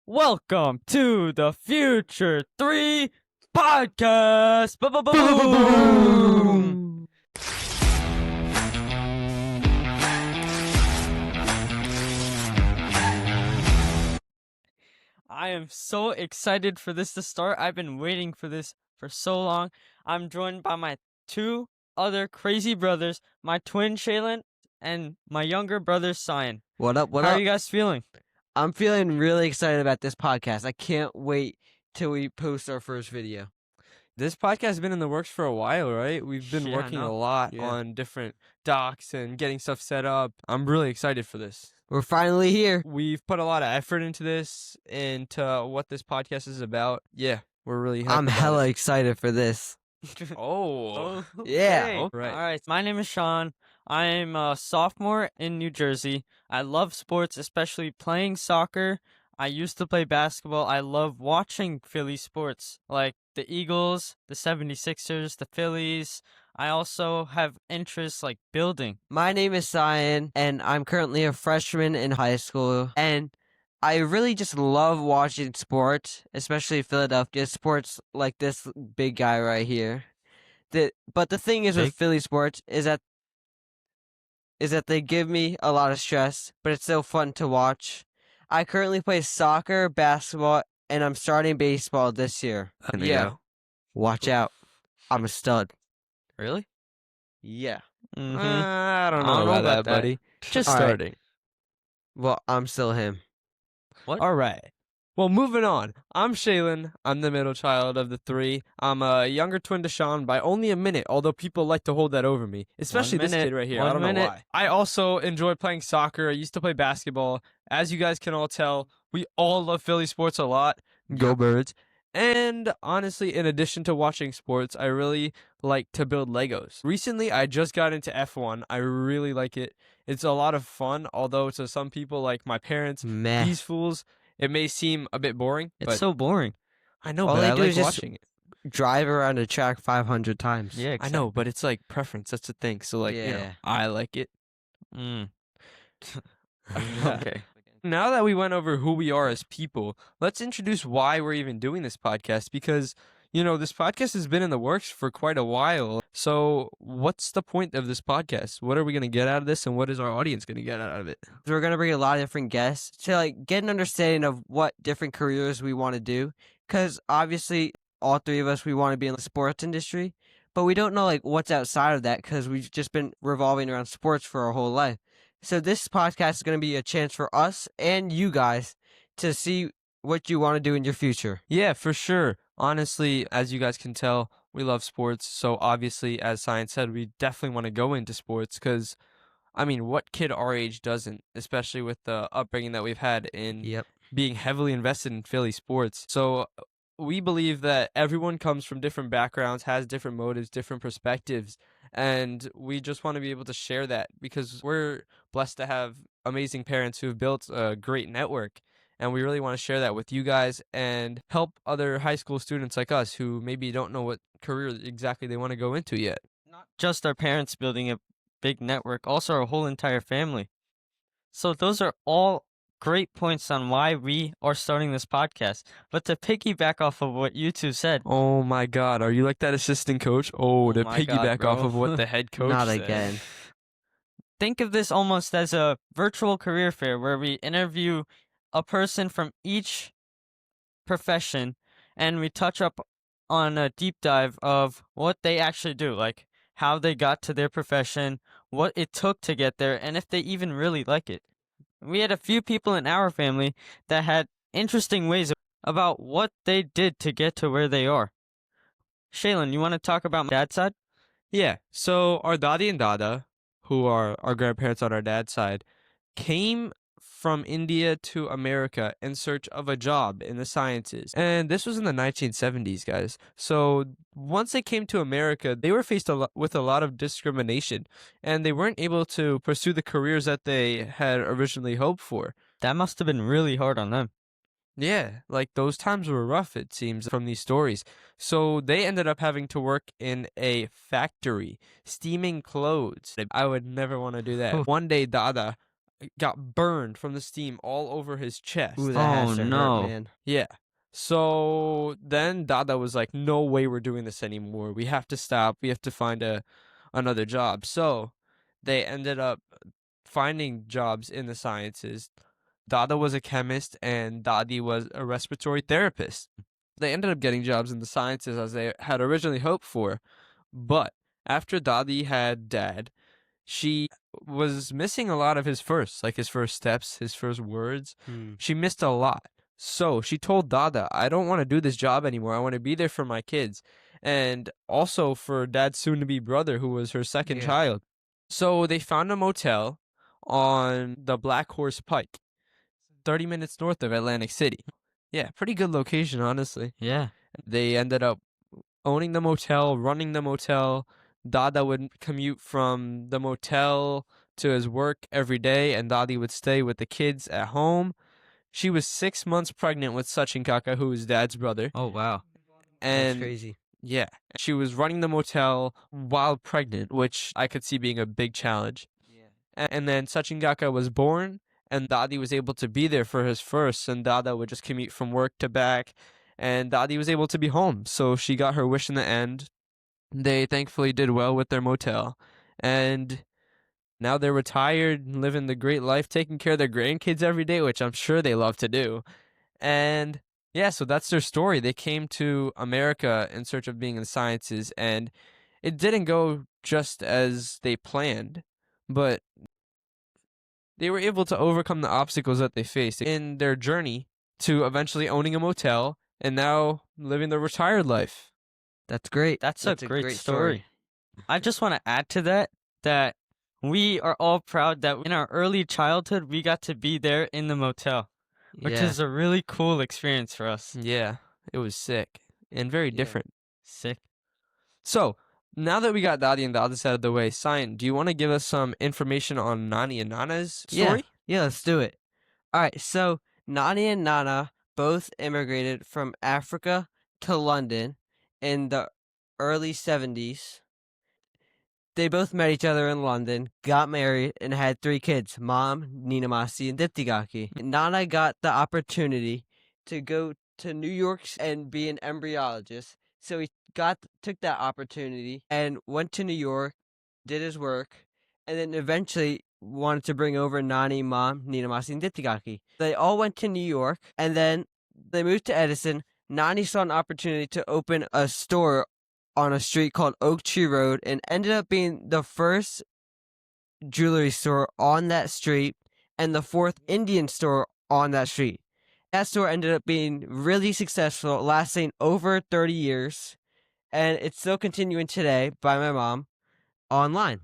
Welcome to the FUTR3 Podcast. Boom. I am so excited for this to start. I've been waiting for this for so long. I'm joined by my two other crazy brothers, my twin Shaylin and my younger brother Cyan. What up? How are you guys feeling? I'm feeling really excited about this podcast. I can't wait till we post our first video. This podcast has been in the works for a while, right? We've been Yeah, I working a know. lot Yeah. on different docs and getting stuff set up. I'm really excited for this. We're finally here. We've put a lot of effort into this, into what this podcast is about. Yeah, we're really hyped I'm about hella it. excited for this. Oh. Yeah. Okay. Right. All right. My name is Sean. I'm a sophomore in New Jersey. I love sports, especially playing soccer. I used to play basketball. I love watching Philly sports, like the Eagles, the 76ers, the Phillies. I also have interests like building. My name is Cyan, and I'm currently a freshman in high school. And I really just love watching sports, especially Philadelphia sports like this big guy right here. But the thing is Big? with Philly sports is that they give me a lot of stress, but it's so fun to watch. I currently play soccer, basketball, and I'm starting baseball this year. There you Yeah. go. Watch out. I'm a stud. Really? Yeah. Mm-hmm. I don't know, I don't know about, about that, that. buddy. Just All right. starting. Well, I'm still him. All right. Well, moving on. I'm Shaylin. I'm the middle child of the three. I'm a younger twin to Sean by only a minute, although people like to hold that over me, especially this minute, kid right here. I 1 don't know minute. why. I also enjoy playing soccer. I used to play basketball. As you guys can all tell, we all love Philly sports a lot. Go Yep. Birds. And honestly, in addition to watching sports, I really like to build Legos. Recently, I just got into F1. I really like it. It's a lot of fun, although to some people like my parents, Meh. these fools, it may seem a bit boring, It's but so boring. I know, all but they I do like is just- watching it. Drive around a track 500 times. Yeah, I know, but it's like preference. That's the thing. So like, Yeah. I like it. Mm. Okay. Now that we went over who we are as people, let's introduce why we're even doing this podcast because, this podcast has been in the works for quite a while. So what's the point of this podcast? What are we going to get out of this, and what is our audience going to get out of it? So we're going to bring a lot of different guests to get an understanding of what different careers we want to do. Because obviously, all three of us, we want to be in the sports industry. But we don't know what's outside of that because we've just been revolving around sports for our whole life. So this podcast is going to be a chance for us and you guys to see what you want to do in your future. Yeah, for sure. Honestly, as you guys can tell, we love sports. So obviously, as Science said, we definitely want to go into sports because, what kid our age doesn't, especially with the upbringing that we've had in Yep. being heavily invested in Philly sports. So we believe that everyone comes from different backgrounds, has different motives, different perspectives, and we just want to be able to share that because we're blessed to have amazing parents who have built a great network, and we really want to share that with you guys and help other high school students like us who maybe don't know what career exactly they want to go into yet. Not just our parents building a big network, also our whole entire family. So those are all great points on why we are starting this podcast. But to piggyback off of what you two said, Oh my God, are you like that assistant coach? Oh, to my God, piggyback off bro. of what the head coach Not said. again. think of this almost as a virtual career fair where we interview a person from each profession and we touch up on a deep dive of what they actually do, like how they got to their profession, what it took to get there, and if they even really like it. We had a few people in our family that had interesting ways about what they did to get to where they are. Shaylin, you want to talk about my dad's side? Yeah, so our Dadi and Dada, who are our grandparents on our dad's side, came from India to America in search of a job in the sciences. And this was in the 1970s, guys. So once they came to America, they were faced with a lot of discrimination, and they weren't able to pursue the careers that they had originally hoped for. That must have been really hard on them. Yeah, like those times were rough, it seems, from these stories. So they ended up having to work in a factory, steaming clothes. I would never want to do that. One day, Dada, got burned from the steam all over his chest. Ooh, that Oh, has to no. hurt, man. Yeah. So then Dada was like, no way we're doing this anymore. We have to stop. We have to find another job. So they ended up finding jobs in the sciences. Dada was a chemist and Dadi was a respiratory therapist. They ended up getting jobs in the sciences as they had originally hoped for. But after Dadi had dad, she was missing a lot of his first steps, his first words. She missed a lot. So she told Dada, I don't want to do this job anymore. I want to be there for my kids. And also for dad's soon-to-be brother, who was her second Yeah. child. So they found a motel on the Black Horse Pike, 30 minutes north of Atlantic City. Yeah, pretty good location, honestly. Yeah. They ended up owning the motel, running the motel. Dada would commute from the motel to his work every day, and Dadi would stay with the kids at home. She was 6 months pregnant with Sachin Kaka, who is dad's brother. Oh, wow. That's And crazy. yeah, she was running the motel while pregnant, which I could see being a big challenge. Yeah. And then Sachin Kaka was born, and Dadi was able to be there for his first, and Dada would just commute from work to back, and Dadi was able to be home. So she got her wish in the end. They thankfully did well with their motel, and now they're retired, living the great life, taking care of their grandkids every day, which I'm sure they love to do. And yeah, so that's their story. They came to America in search of being in the sciences, and it didn't go just as they planned, but they were able to overcome the obstacles that they faced in their journey to eventually owning a motel and now living their retired life. That's great. That's a great story. I just want to add to that we are all proud that in our early childhood, we got to be there in the motel, which Yeah. is a really cool experience for us. Yeah, it was sick and very Yeah. different. Sick. So, now that we got Dadi and Dadas out of the way, Cyan, do you want to give us some information on Nani and Nana's story? Yeah, let's do it. All right, so Nani and Nana both immigrated from Africa to London in the early 70s. They both met each other in London, got married, and had 3 kids, Mom, Ninamasi, and Diptigaki. Nana got the opportunity to go to New York and be an embryologist, so he took that opportunity and went to New York, did his work, and then eventually wanted to bring over Nani, Mom, Ninamasi, and Diptigaki. They all went to New York, and then they moved to Edison. Nani saw an opportunity to open a store on a street called Oak Tree Road and ended up being the first jewelry store on that street and the 4th Indian store on that street. That store ended up being really successful, lasting over 30 years, and it's still continuing today by my mom online.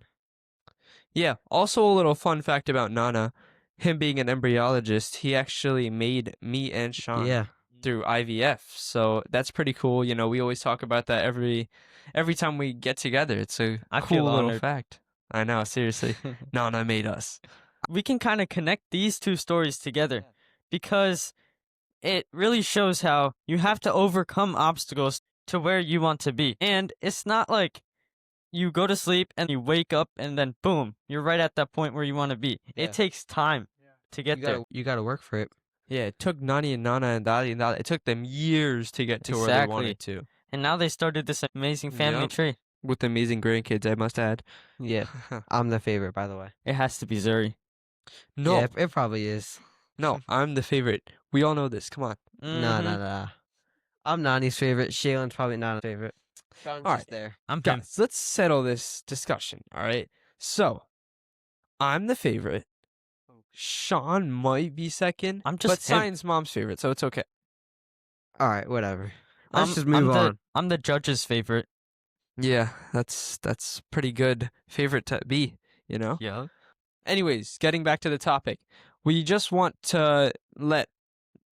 Yeah, also a little fun fact about Nana, him being an embryologist, he actually made me and Sean through IVF. So that's pretty cool. You know, we always talk about that every time we get together. It's a I cool feel little honored. fact. I know, seriously. Nana made us. We can kind of connect these two stories together because it really shows how you have to overcome obstacles to where you want to be. And it's not like you go to sleep and you wake up and then boom, you're right at that point where you want to be. Yeah. It takes time to get there. You gotta work for it. Yeah, it took Nani and Nana and Dadi and Dada. It took them years to get to where they Exactly. wanted to. And now they started this amazing family Yep. tree. With amazing grandkids, I must add. Yeah, I'm the favorite, by the way. It has to be Zuri. No, Yeah, it probably is. no, I'm the favorite. We all know this. Come on. No. I'm Nani's favorite. Shaylin's probably Nana's favorite. Sean's All just there. I'm him. Guys, let's settle this discussion, all right? So, I'm the favorite. Sean might be second, I'm but just him. Cyan's mom's favorite, so it's okay. All right, whatever. Let's I'm- just move I'm on. I'm the judge's favorite. Yeah, that's pretty good favorite to be, you know? Yeah. Anyways, getting back to the topic. We just want to let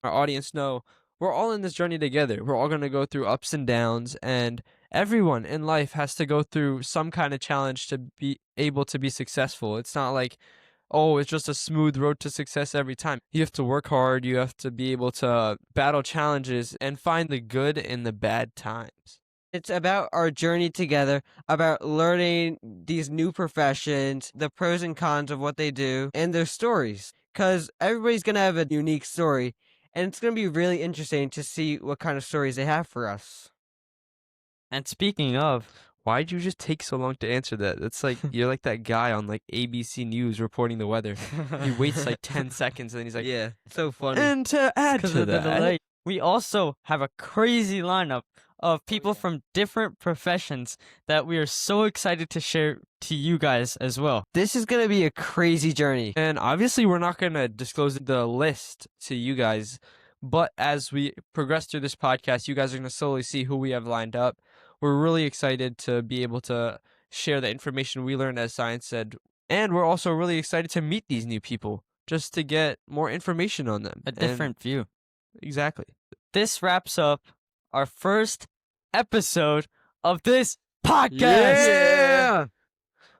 our audience know we're all in this journey together. We're all going to go through ups and downs, and everyone in life has to go through some kind of challenge to be able to be successful. It's not like, oh, it's just a smooth road to success every time. You have to work hard. You have to be able to battle challenges and find the good in the bad times. It's about our journey together, about learning these new professions, the pros and cons of what they do, and their stories. Because everybody's going to have a unique story, and it's going to be really interesting to see what kind of stories they have for us. And speaking of, Why'd you just take so long to answer that? That's like you're like that guy on like ABC News reporting the weather. He waits like 10 seconds and then he's like, yeah, so funny. and to add because to of the that, delay, we also have a crazy lineup of people from different professions that we are so excited to share to you guys as well. This is going to be a crazy journey. and obviously we're not going to disclose the list to you guys, but as we progress through this podcast, you guys are going to slowly see who we have lined up. We're really excited to be able to share the information we learned, as Science said, and we're also really excited to meet these new people just to get more information on them. A different view. Exactly. This wraps up our first episode of this podcast. Yeah!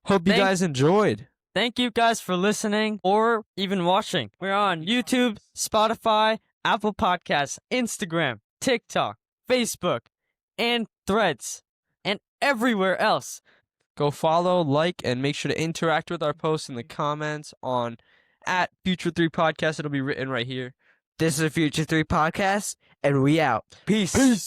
Hope you Thank- guys enjoyed. Thank you guys for listening or even watching. We're on YouTube, Spotify, Apple Podcasts, Instagram, TikTok, Facebook, and Threads, and everywhere else. Go follow, like, and make sure to interact with our posts in the comments on at FUTR3 Podcast. It'll be written right here. This is a Future 3 podcast, and we out. Peace. Peace.